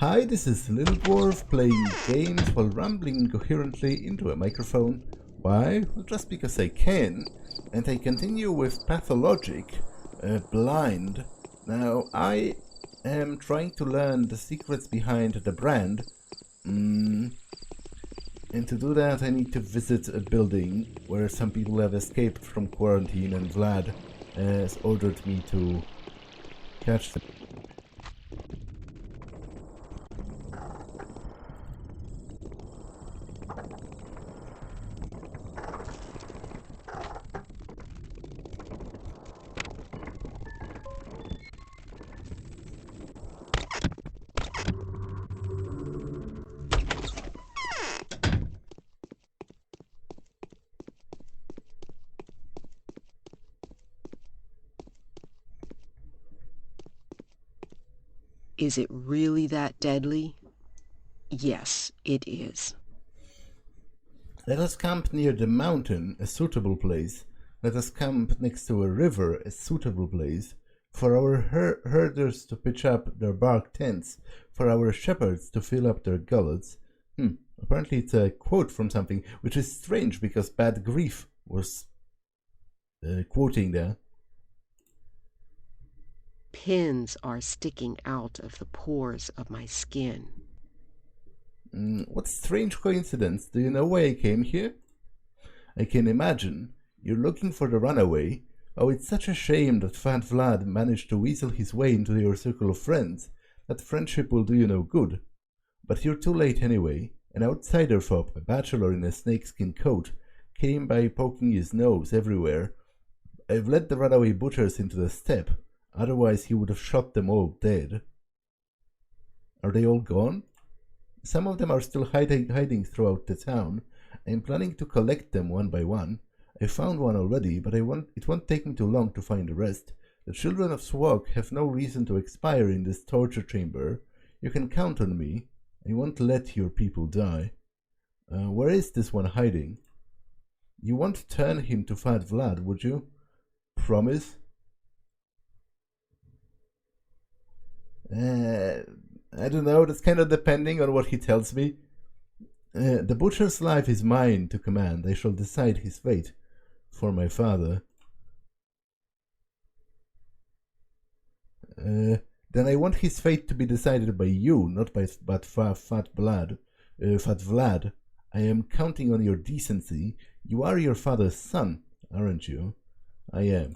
Hi, this is Little Dwarf playing games while rambling incoherently into a microphone. Why? Well, just because I can. And I continue with Pathologic Blind. Now, I am trying to learn the secrets behind the brand. And to do that, I need to visit a building where some people have escaped from quarantine, and Vlad has ordered me to catch them. Is it really that deadly? Yes, it is. Let us camp near the mountain, a suitable place. Let us camp next to a river, a suitable place. For our herders to pitch up their bark tents, for our shepherds to fill up their gullets. Apparently it's a quote from something, which is strange because Bad Grief was quoting there. Pins are sticking out of the pores of my skin. What strange coincidence. Do you know why I came here? I can imagine. You're looking for the runaway. Oh, it's such a shame that Fat Vlad managed to weasel his way into your circle of friends. That friendship will do you no good. But you're too late anyway. An outsider fop, a bachelor in a snakeskin coat, came by poking his nose everywhere. I've led the runaway butchers into the steppe. Otherwise he would have shot them all dead. Are they all gone? Some of them are still hiding throughout the town. I am planning to collect them one by one. I found one already, but it won't take me too long to find the rest. The children of Swag have no reason to expire in this torture chamber. You can count on me. I won't let your people die. Where is this one hiding? You won't turn him to Fat Vlad, would you? Promise? I don't know, that's kind of depending on what he tells me. The butcher's life is mine to command. I shall decide his fate for my father. Then I want his fate to be decided by you, not by Fat Vlad. I am counting on your decency. You are your father's son, aren't you? I am.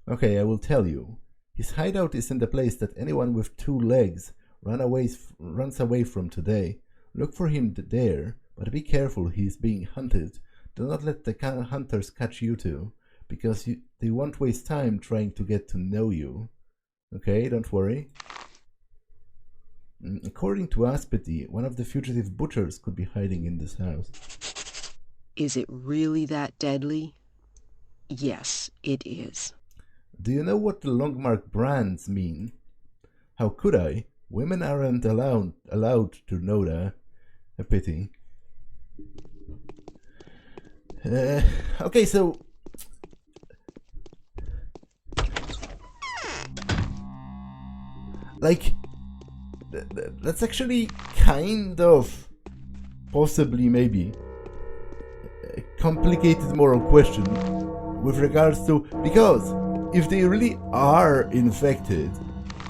Okay, I will tell you. His hideout is in the place that anyone with 2 legs runs away from today. Look for him there, but be careful, he is being hunted. Do not let the hunters catch you too, because they won't waste time trying to get to know you. Okay, don't worry. According to Aspety, one of the fugitive butchers could be hiding in this house. Is it really that deadly? Yes, it is. Do you know what the Longmark brands mean? How could I? Women aren't allowed to know that. A pity. Okay, so... like... that's actually kind of... possibly, maybe... a complicated moral question with regards to... because... if they really are infected,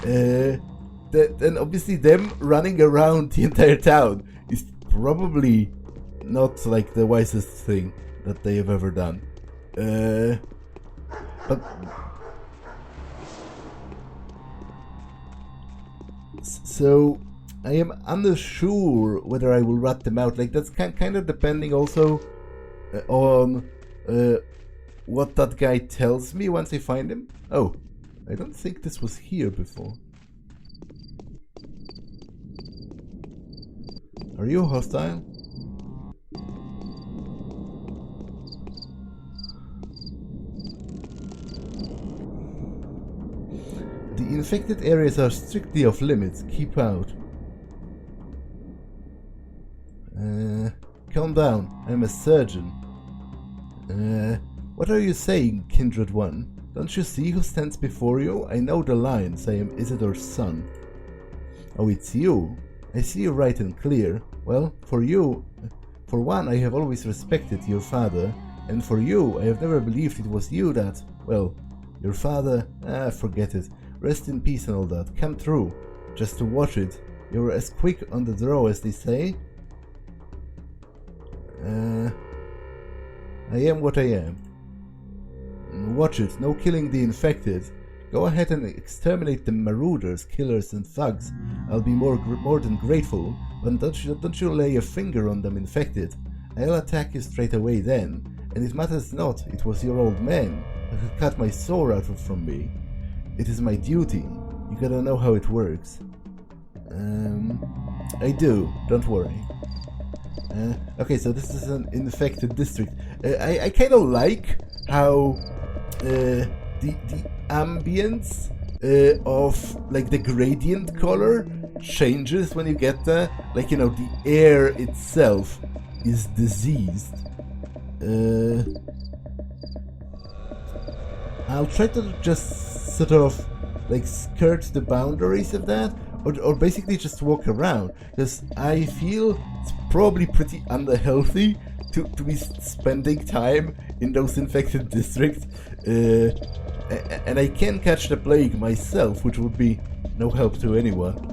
then obviously them running around the entire town is probably not like the wisest thing that they have ever done. But so I am unsure whether I will rat them out. Like that's kind of depending also on what that guy tells me once I find him. Oh, I don't think this was here before. Are you hostile? The infected areas are strictly off limits. Keep out. Calm down. I'm a surgeon. What are you saying, kindred one? Don't you see who stands before you? I know the lines. I am Isidore's son. Oh, it's you. I see you right and clear. Well, for one, I have always respected your father, and for you, I have never believed it was you that, well, your father, forget it. Rest in peace and all that. Come through, just to watch it. You're as quick on the draw as they say. I am what I am. Watch it, no killing the infected. Go ahead and exterminate the marauders, killers and thugs. I'll be more than grateful, but don't you lay a finger on them infected. I'll attack you straight away then, and it matters not, it was your old man who cut my soul out from me. It is my duty. You gotta know how it works. I do, don't worry. Okay, so this is an infected district. I kind of like how the ambience of like the gradient color changes when you get there. Like, you know, the air itself is diseased. I'll try to just sort of like skirt the boundaries of that, or basically just walk around, because I feel it's probably pretty unhealthy to be spending time in those infected districts, and I can catch the plague myself, which would be no help to anyone.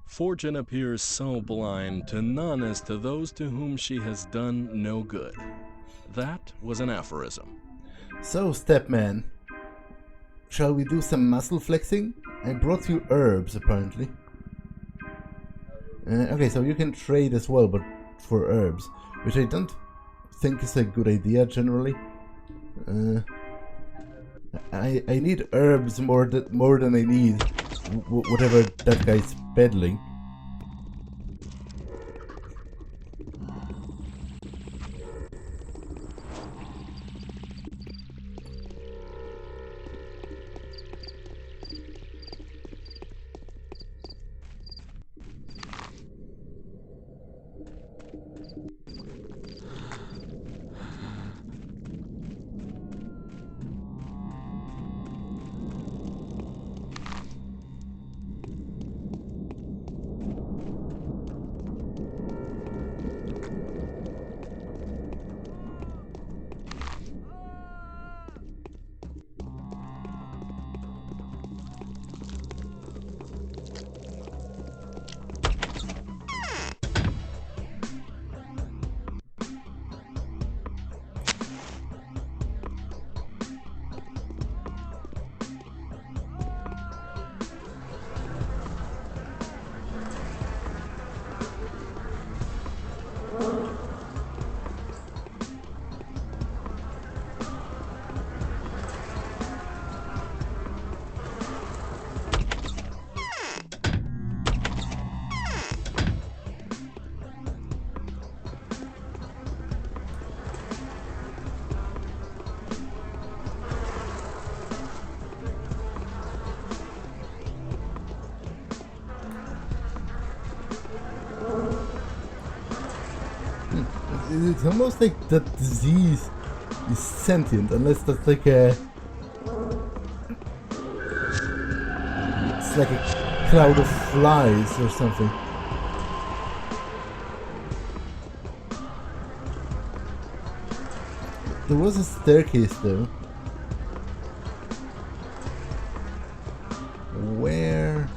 Fortune appears so blind to none as to those to whom she has done no good. That was an aphorism. So, Stepman, shall we do some muscle flexing? I brought you herbs, apparently. Okay, so you can trade as well, but for herbs, which I don't think is a good idea generally. I need herbs more than I need whatever that guy's peddling. It's almost like that disease is sentient, unless that's like a... It's like a cloud of flies or something. There was a staircase though. Where...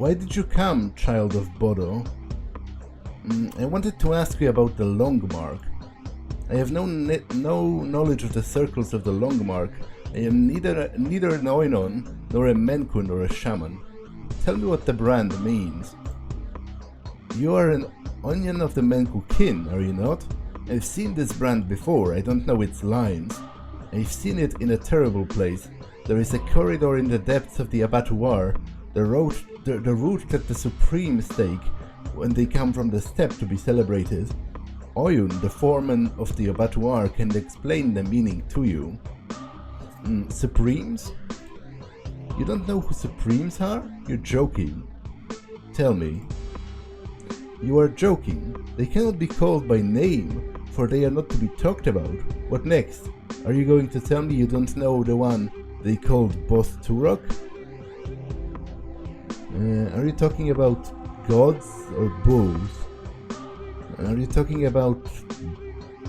Why did you come, child of Bodo? I wanted to ask you about the Long Mark. I have no knowledge of the circles of the Long Mark. I am neither an Oinon, nor a Menku, nor a shaman. Tell me what the brand means. You are an onion of the Menku kin, are you not? I've seen this brand before, I don't know its lines. I've seen it in a terrible place. There is a corridor in the depths of the abattoir, the route that the supremes take when they come from the steppe to be celebrated. Oyun, the foreman of the abattoir, can explain the meaning to you. Supremes? You don't know who Supremes are? You're joking. Tell me. You are joking. They cannot be called by name, for they are not to be talked about. What next? Are you going to tell me you don't know the one they called Boss Turok? Are you talking about gods or bulls? Are you talking about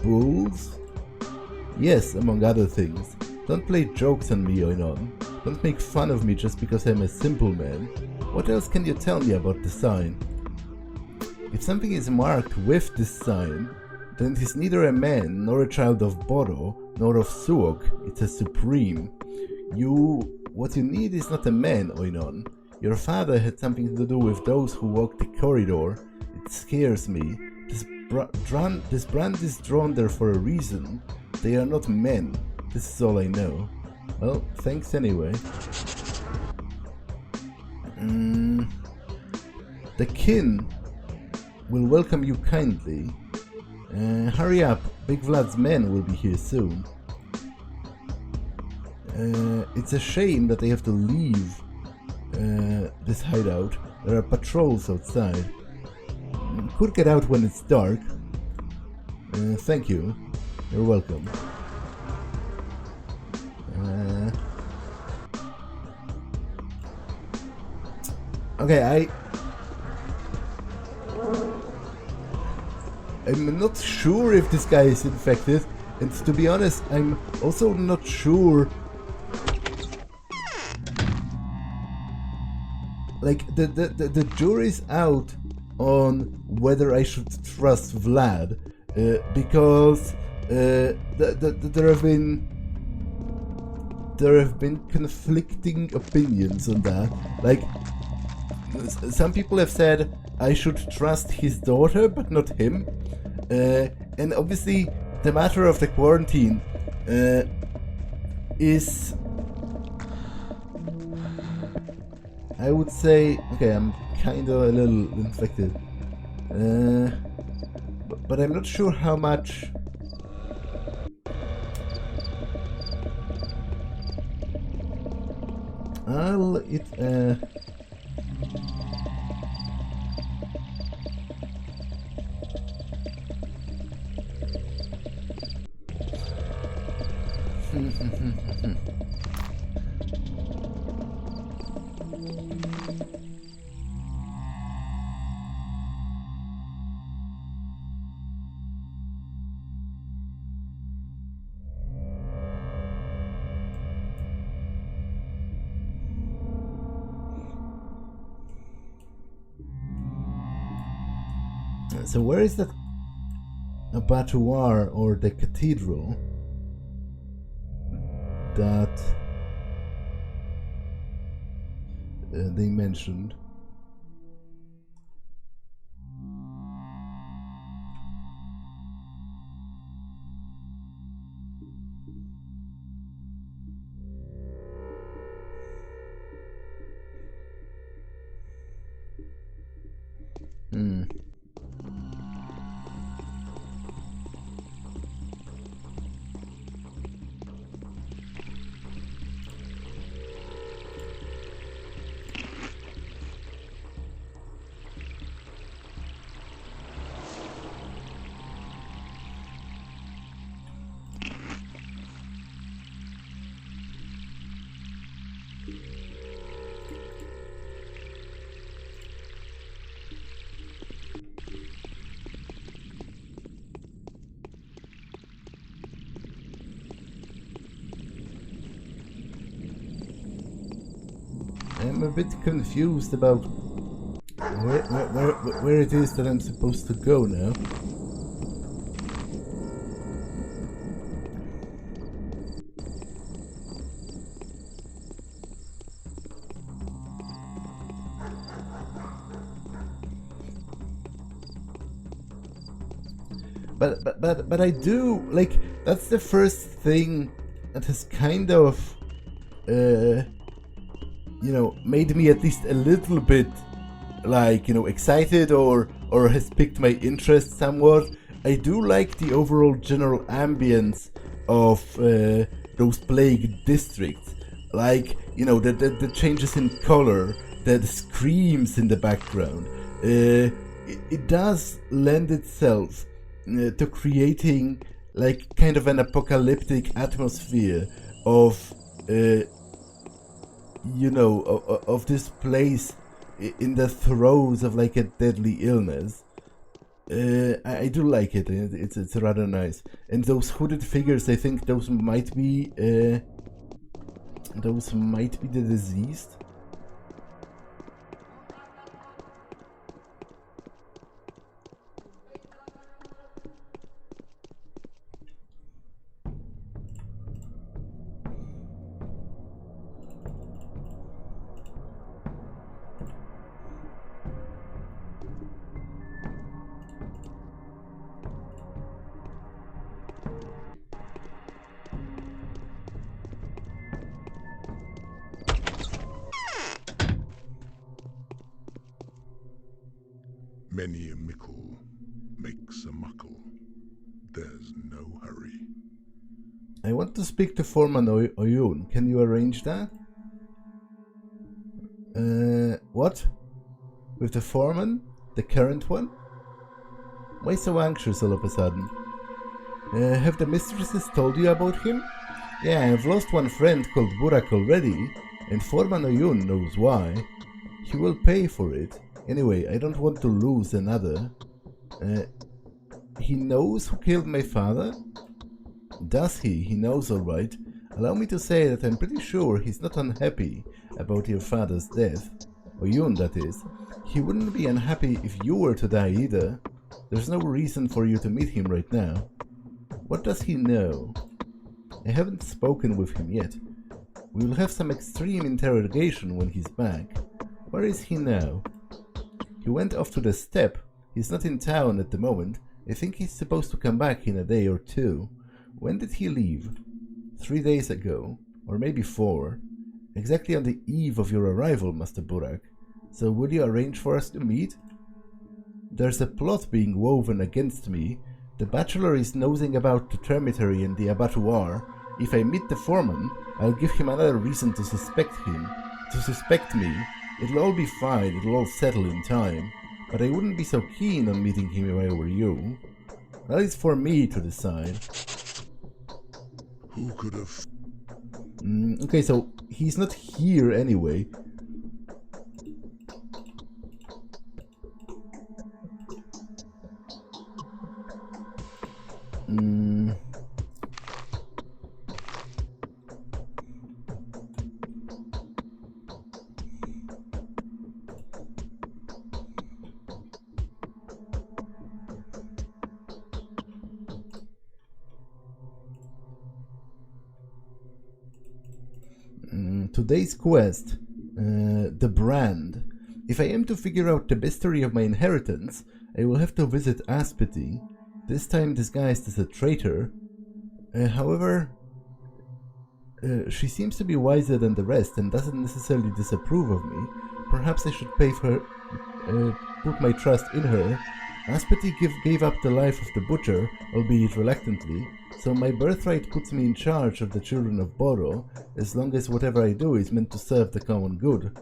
bulls? Yes, among other things. Don't play jokes on me, Oinon. Don't make fun of me just because I'm a simple man. What else can you tell me about the sign? If something is marked with this sign, then it is neither a man, nor a child of Bodo, nor of Suok. It's a supreme. What you need is not a man, Oinon. Your father had something to do with those who walk the corridor. It scares me. This brand is drawn there for a reason. They are not men. This is all I know. Well, thanks anyway. The kin will welcome you kindly. Hurry up, Big Vlad's men will be here soon. It's a shame that they have to leave this hideout. There are patrols outside. Could get out when it's dark. Thank you. You're welcome. Okay, I'm not sure if this guy is infected, and to be honest, I'm also not sure. Like, the jury's out on whether I should trust Vlad, because there have been conflicting opinions on that. Like, some people have said I should trust his daughter, but not him. And obviously, the matter of the quarantine is, I would say, okay, I'm kinda a little infected, but I'm not sure how much. So where is that abattoir or the cathedral that they mentioned? I'm a bit confused about where it is that I'm supposed to go now. But I do, like, that's the first thing that has kind of, made me at least a little bit, like, excited or has piqued my interest somewhat. I do like the overall general ambience of those plague districts. Like, the changes in color, the screams in the background. It does lend itself to creating like kind of an apocalyptic atmosphere of of this place in the throes of like a deadly illness. I do like it. It's rather nice. And those hooded figures, I think those might be the deceased. Many a mickle makes a muckle. There's no hurry. I want to speak to Foreman Oyun. Can you arrange that? What? With the foreman? The current one? Why so anxious all of a sudden? Have the mistresses told you about him? Yeah, I've lost one friend called Burak already, and Foreman Oyun knows why. He will pay for it. Anyway, I don't want to lose another. He knows who killed my father? Does he? He knows alright. Allow me to say that I'm pretty sure he's not unhappy about your father's death. Oyun, that is. He wouldn't be unhappy if you were to die either. There's no reason for you to meet him right now. What does he know? I haven't spoken with him yet. We will have some extreme interrogation when he's back. Where is he now? He went off to the steppe. He's not in town at the moment. I think he's supposed to come back in a day or two. When did he leave? 3 days ago. Or maybe 4. Exactly on the eve of your arrival, Master Burak. So will you arrange for us to meet? There's a plot being woven against me. The bachelor is nosing about the termitory and the abattoir. If I meet the foreman, I'll give him another reason to suspect me. It'll all be fine, it'll all settle in time. But I wouldn't be so keen on meeting him if I were you. That is for me to decide. Who could have... Okay, so he's not here anyway. Today's quest, the brand. If I am to figure out the mystery of my inheritance, I will have to visit Aspity, this time disguised as a traitor. However, she seems to be wiser than the rest and doesn't necessarily disapprove of me. Perhaps I should put my trust in her. Aspity gave up the life of the butcher, albeit reluctantly, so my birthright puts me in charge of the children of Boro, as long as whatever I do is meant to serve the common good.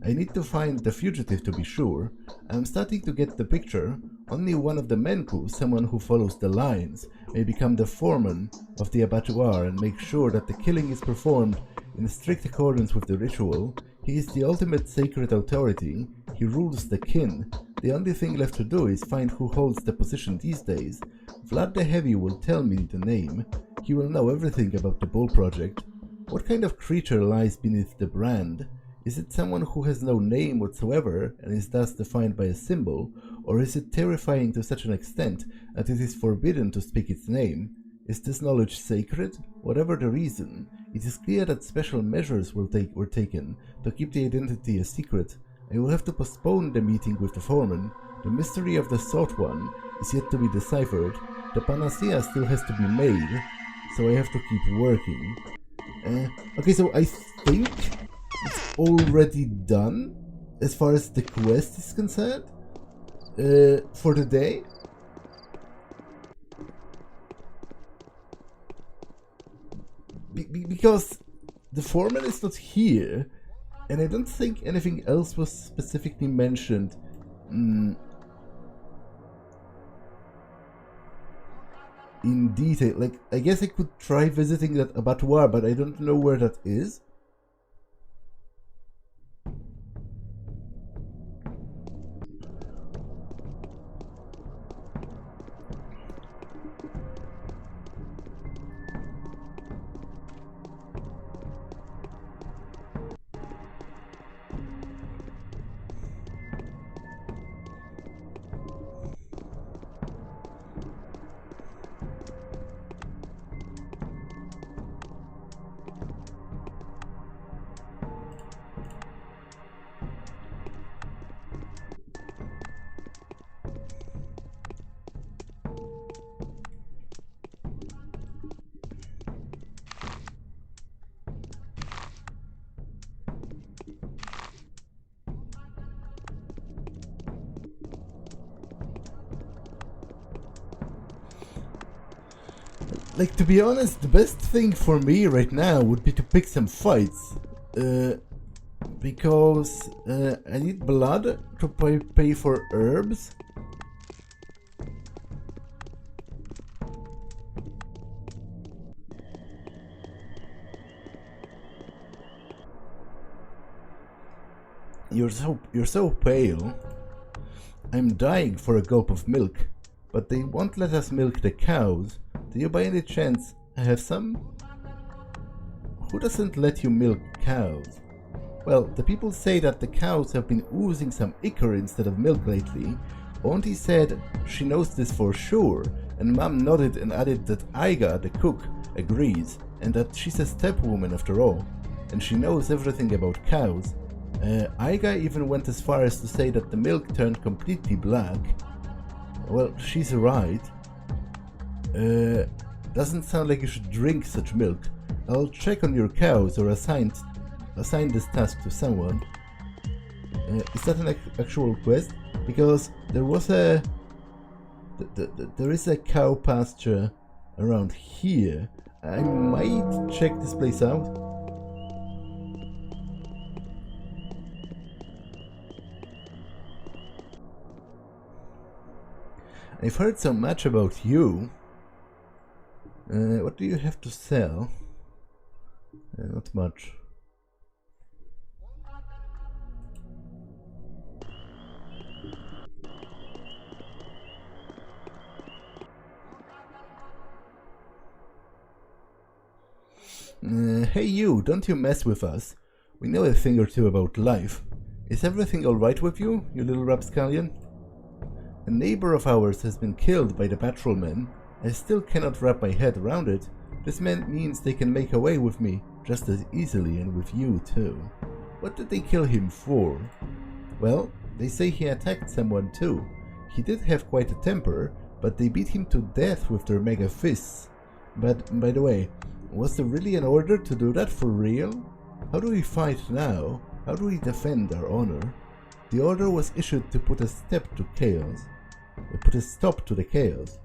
I need to find the fugitive to be sure. I'm starting to get the picture. Only one of the Menku, someone who follows the lines, may become the foreman of the abattoir and make sure that the killing is performed in strict accordance with the ritual. He is the ultimate sacred authority. He rules the kin. The only thing left to do is find who holds the position these days. Vlad the Heavy will tell me the name. He will know everything about the Bull Project. What kind of creature lies beneath the brand? Is it someone who has no name whatsoever and is thus defined by a symbol, or is it terrifying to such an extent that it is forbidden to speak its name? Is this knowledge sacred? Whatever the reason, it is clear that special measures were taken to keep the identity a secret. I will have to postpone the meeting with the foreman. The mystery of the Sought One is yet to be deciphered. The panacea still has to be made, so I have to keep working. Okay, so I think it's already done as far as the quest is concerned for the day. Because the foreman is not here, and I don't think anything else was specifically mentioned. In detail. Like, I guess I could try visiting that abattoir, but I don't know where that is. Like, to be honest, the best thing for me right now would be to pick some fights. Because I need blood to pay for herbs. You're so pale. I'm dying for a gulp of milk, but they won't let us milk the cows. Do you by any chance have some? Who doesn't let you milk cows? Well, the people say that the cows have been oozing some ichor instead of milk lately. Auntie said she knows this for sure, and Mom nodded and added that Aiga, the cook, agrees, and that she's a stepwoman after all, and she knows everything about cows. Aiga even went as far as to say that the milk turned completely black. Well, she's right. Doesn't sound like you should drink such milk. I'll check on your cows or assign this task to someone. Is that an actual quest? Because there was there is a cow pasture around here. I might check this place out. I've heard so much about you. What do you have to sell? Not much. Hey you, don't you mess with us. We know a thing or two about life. Is everything alright with you, you little rapscallion? A neighbor of ours has been killed by the patrolmen. I still cannot wrap my head around it. This means they can make away with me just as easily, and with you too. What did they kill him for? Well, they say he attacked someone too. He did have quite a temper, but they beat him to death with their mega fists. But, by the way, was there really an order to do that for real? How do we fight now? How do we defend our honor? The order was issued to put a stop to the chaos.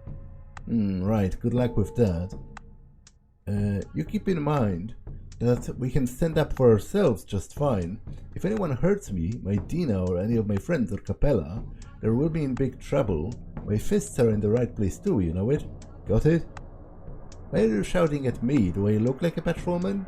Right, good luck with that. You keep in mind that we can stand up for ourselves just fine. If anyone hurts me, my Dina or any of my friends or Capella, there will be in big trouble. My fists are in the right place too, you know it? Got it? Why are you shouting at me? Do I look like a patrolman?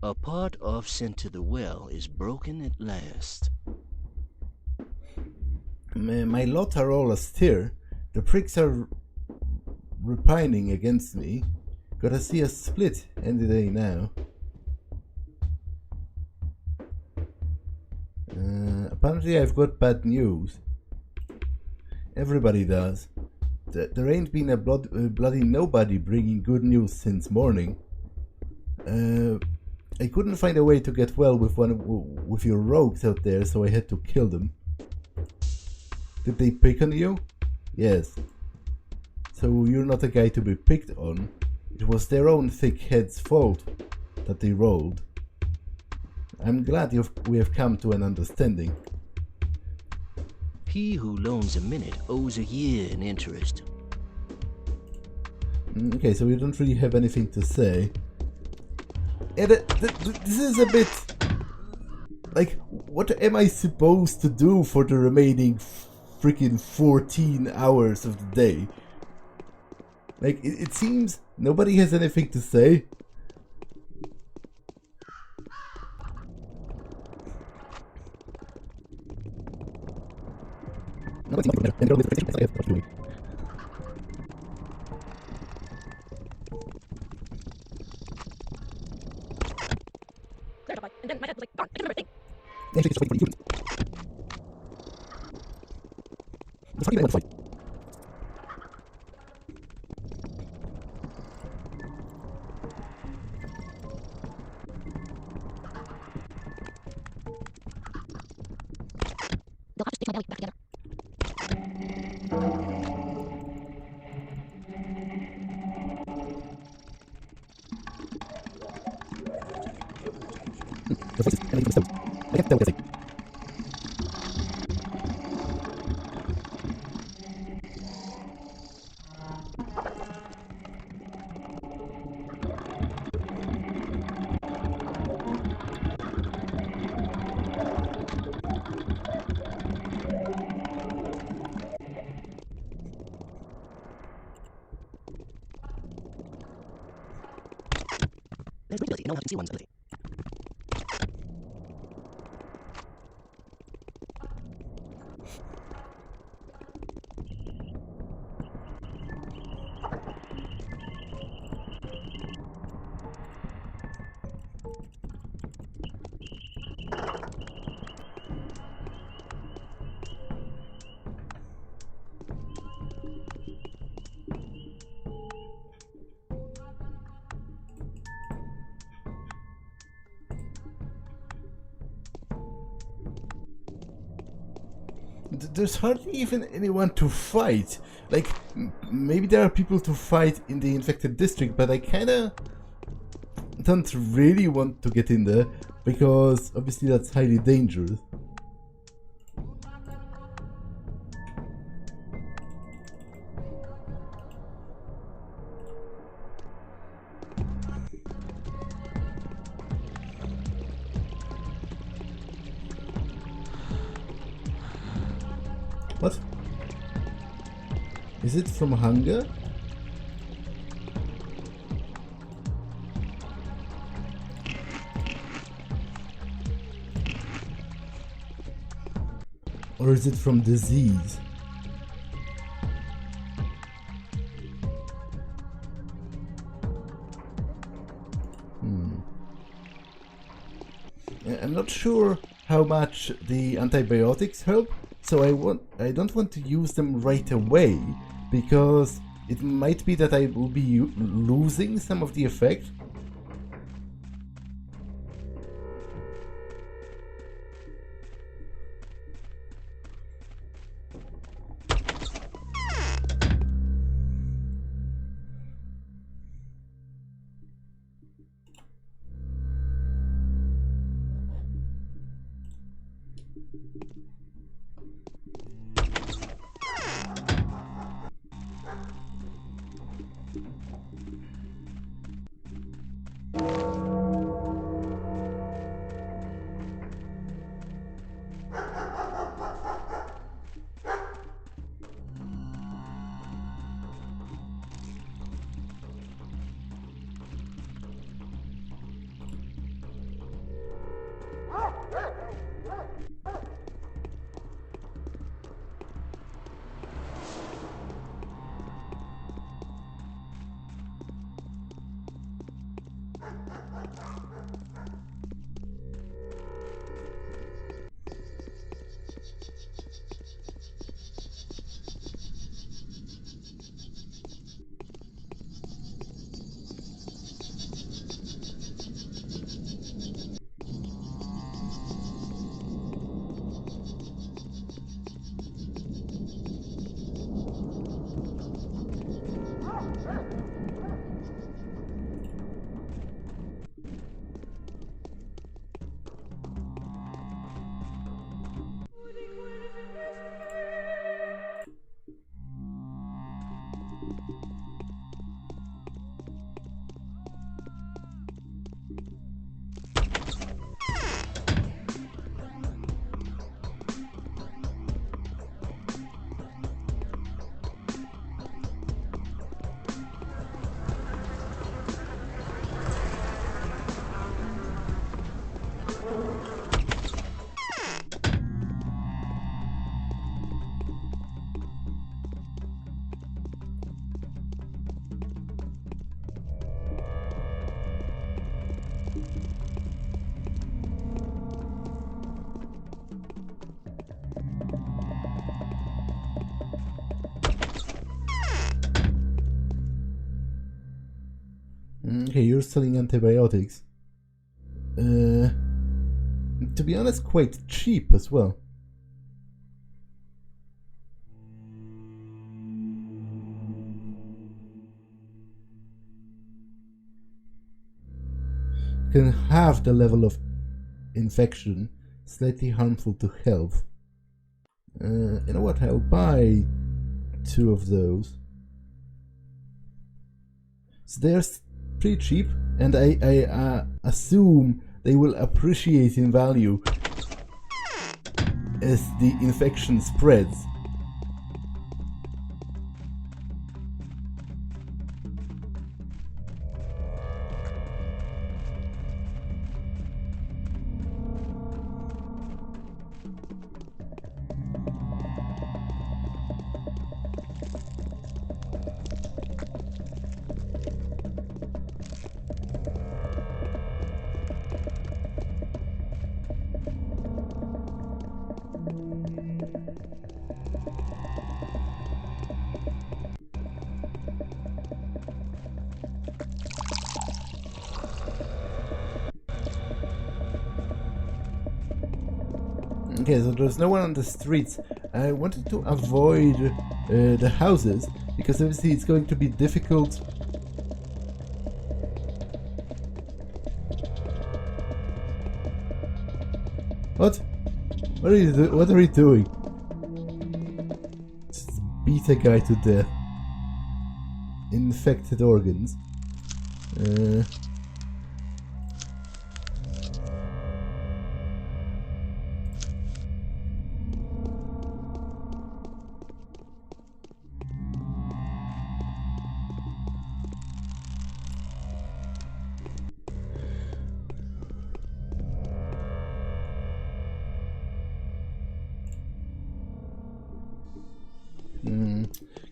A part off sent to the well is broken at last. My lot are all astir. The pricks are repining against me. Gotta see us split any day now. Apparently I've got bad news. Everybody does. There ain't been a bloody nobody bringing good news since morning. I couldn't find a way to get well with your rogues out there, so I had to kill them. Did they pick on you? Yes. So you're not a guy to be picked on. It was their own thick head's fault that they rolled. I'm glad we have come to an understanding. He who loans a minute owes a year in interest. Okay, so we don't really have anything to say. Yeah, this is a bit... Like, what am I supposed to do for the remaining freaking 14 hours of the day? Like, it seems nobody has anything to say. There's ability, no one can see one's ability. There's hardly even anyone to fight. Like, maybe there are people to fight in the infected district, but I kinda don't really want to get in there, because obviously that's highly dangerous. What? Is it from hunger? Or is it from disease? I'm not sure how much the antibiotics help, so I don't want to use them right away, because it might be that I will be losing some of the effect. Okay, you're selling antibiotics. To be honest, quite cheap as well. Can halve the level of infection, slightly harmful to health. You know what? I'll buy 2 of those. So they're pretty cheap, and I assume they will appreciate in value as the infection spreads. Okay, so there's no one on the streets. I wanted to avoid the houses, because obviously it's going to be difficult. What? What are you doing? Just beat a guy to death. Infected organs.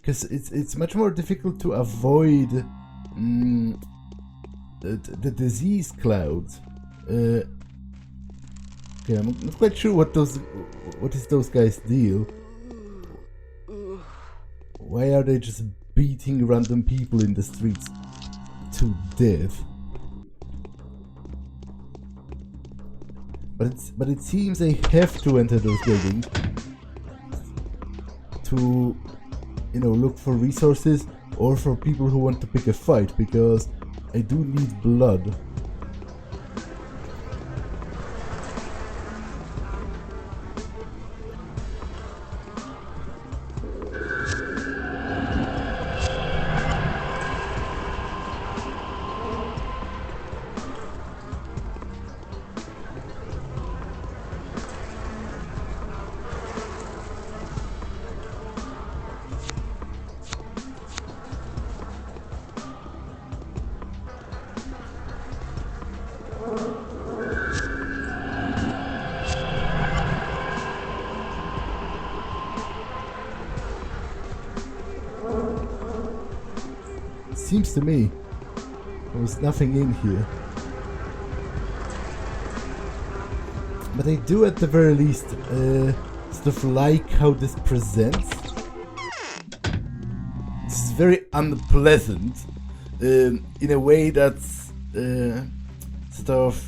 Because it's much more difficult to avoid the disease clouds. Okay, I'm not quite sure what is those guys' deal. Why are they just beating random people in the streets to death? But it seems they have to enter those buildings to, you know, look for resources or for people who want to pick a fight, because I do need blood. Seems to me. There was nothing in here. But I do at the very least sort of like how this presents. This is very unpleasant in a way that's sort of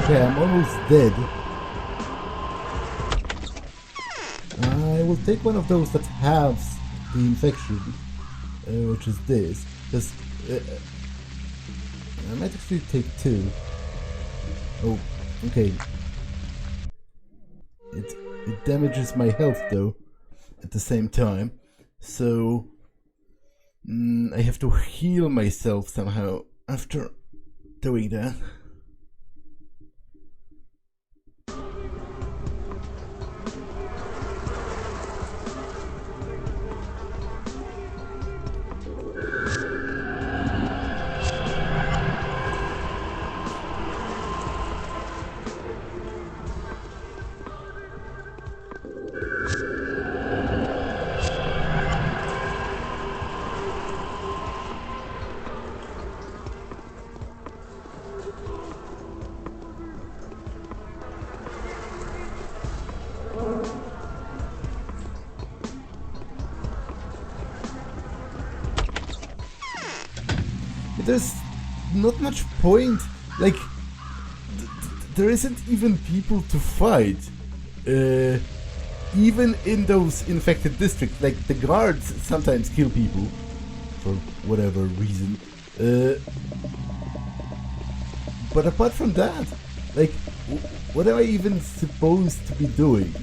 okay, I'm almost dead. I will take one of those that halves the infection, which is this. Because I might actually take two. Oh, okay. It damages my health though at the same time, so I have to heal myself somehow after doing that. There's not much point, like, there isn't even people to fight, even in those infected districts. Like, the guards sometimes kill people, for whatever reason, but apart from that, like, what am I even supposed to be doing?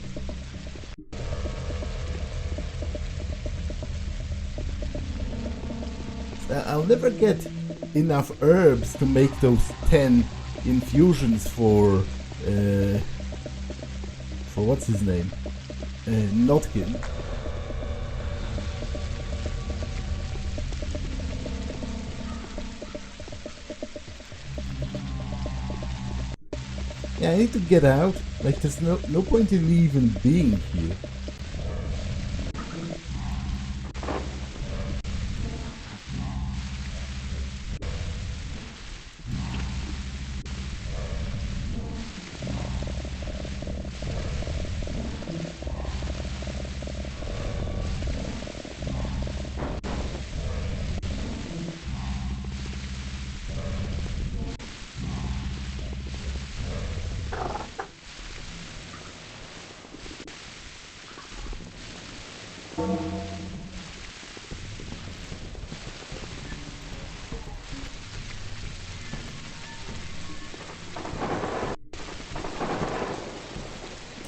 I'll never get enough herbs to make those 10 infusions for what's his name? Notkin. Yeah, I need to get out. Like, there's no point in me even being here.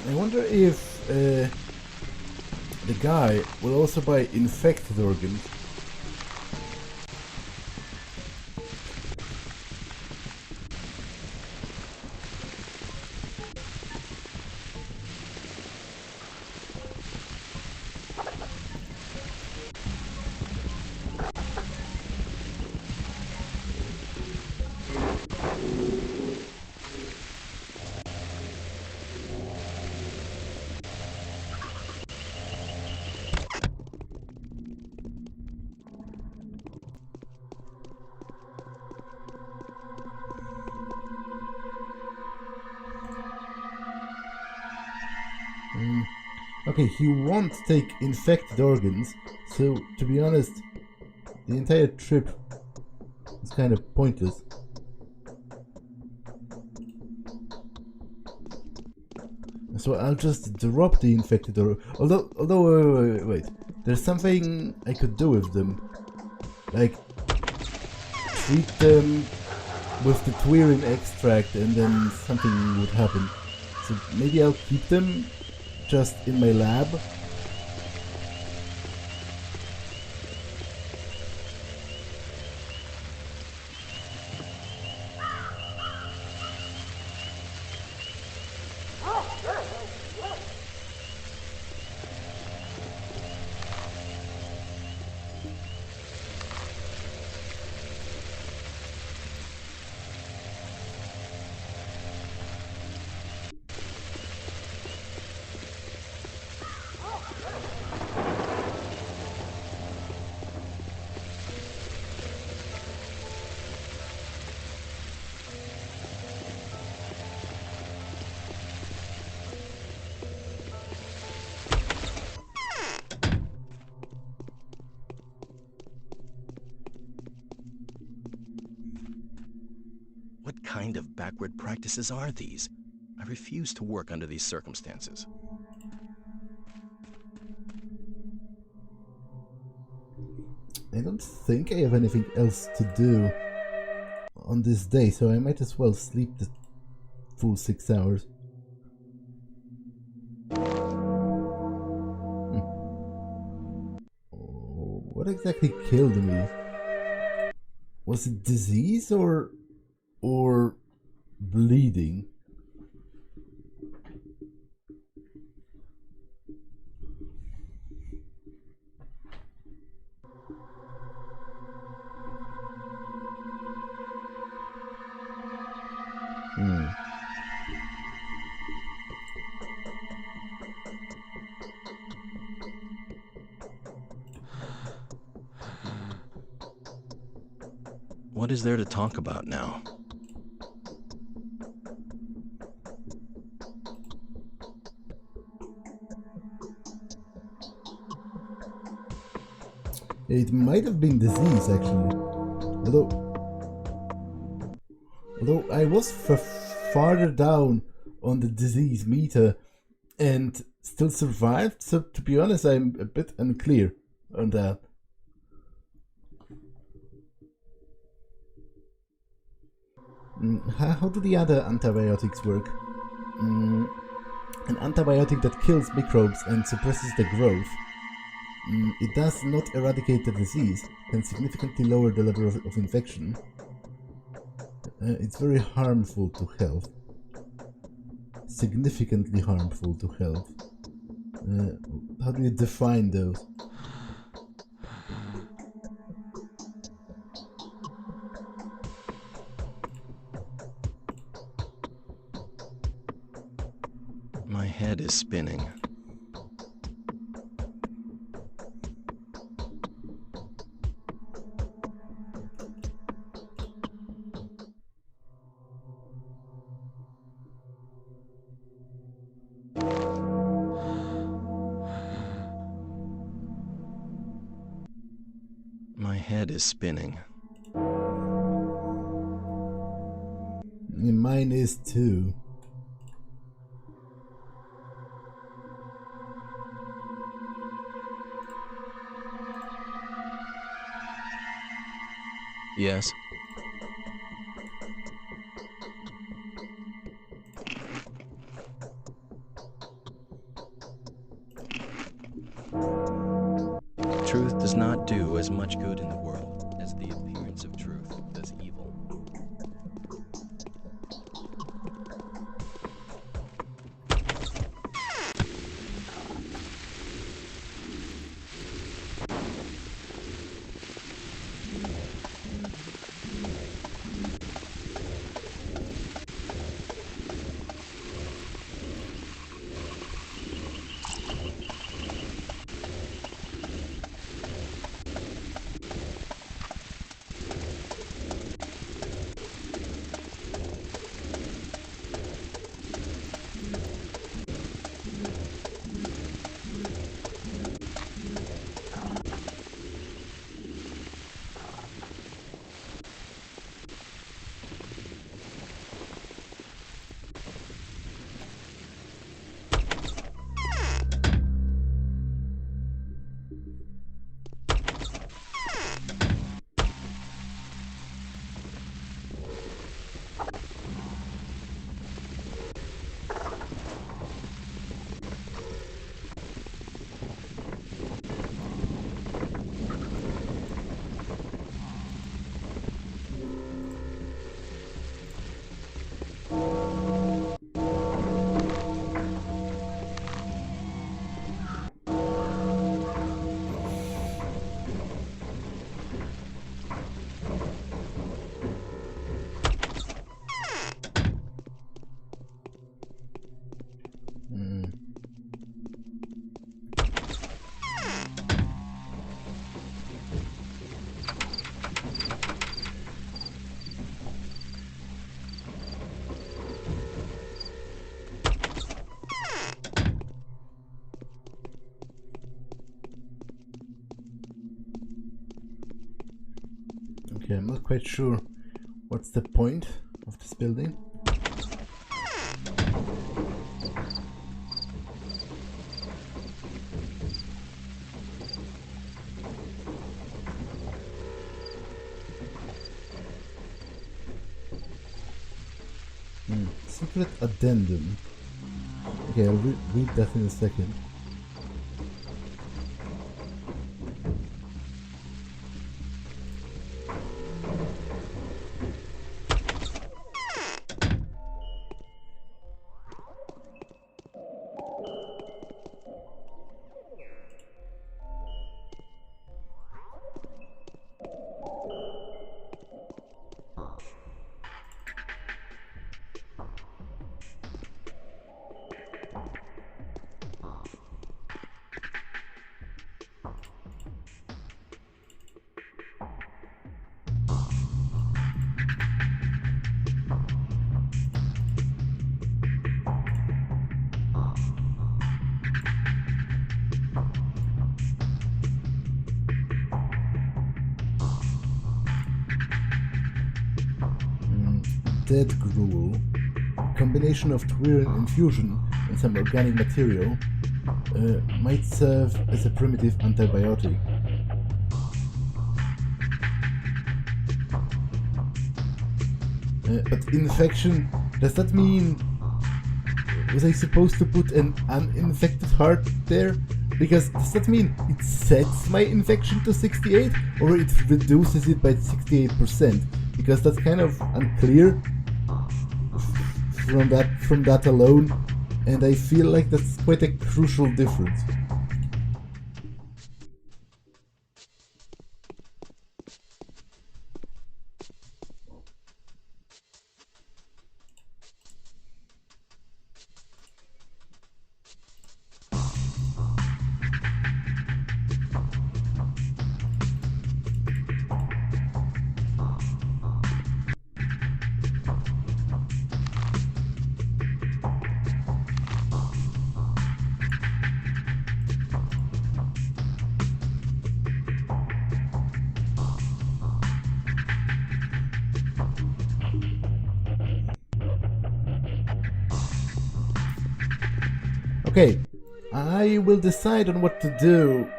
I wonder if the guy will also buy infected organs. Okay, he won't take infected organs, so to be honest, the entire trip is kind of pointless. So I'll just drop the infected organ. Although, wait, there's something I could do with them, like treat them with the Twirin extract, and then something would happen. So maybe I'll keep them just in my lab. What kind of backward practices are these? I refuse to work under these circumstances. I don't think I have anything else to do on this day, so I might as well sleep the full 6 hours. What exactly killed me? Was it disease or bleeding? What is there to talk about now? It might have been disease, actually. Although I was farther down on the disease meter and still survived, so to be honest, I'm a bit unclear on that. How do the other antibiotics work? An antibiotic that kills microbes and suppresses their growth. It does not eradicate the disease, can significantly lower the level of infection. It's very harmful to health. Significantly harmful to health. How do you define those? My head is spinning. My head is spinning. Mine is too. Yes? Truth does not do as much good in the world as the appearance of truth does evil. Okay, I'm not quite sure what's the point of this building. Secret addendum. Okay, I'll read that in a second. Dead gruel, a combination of Twirin infusion and some organic material, might serve as a primitive antibiotic. But infection, does that mean... Was I supposed to put an uninfected heart there? Because does that mean it sets my infection to 68 or it reduces it by 68%? Because that's kind of unclear from that alone, and I feel like that's quite a crucial difference. Okay, I will decide on what to do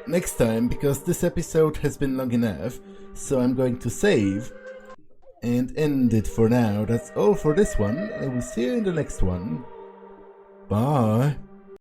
next time, because this episode has been long enough, so I'm going to save and end it for now. That's all for this one. I will see you in the next one. Bye.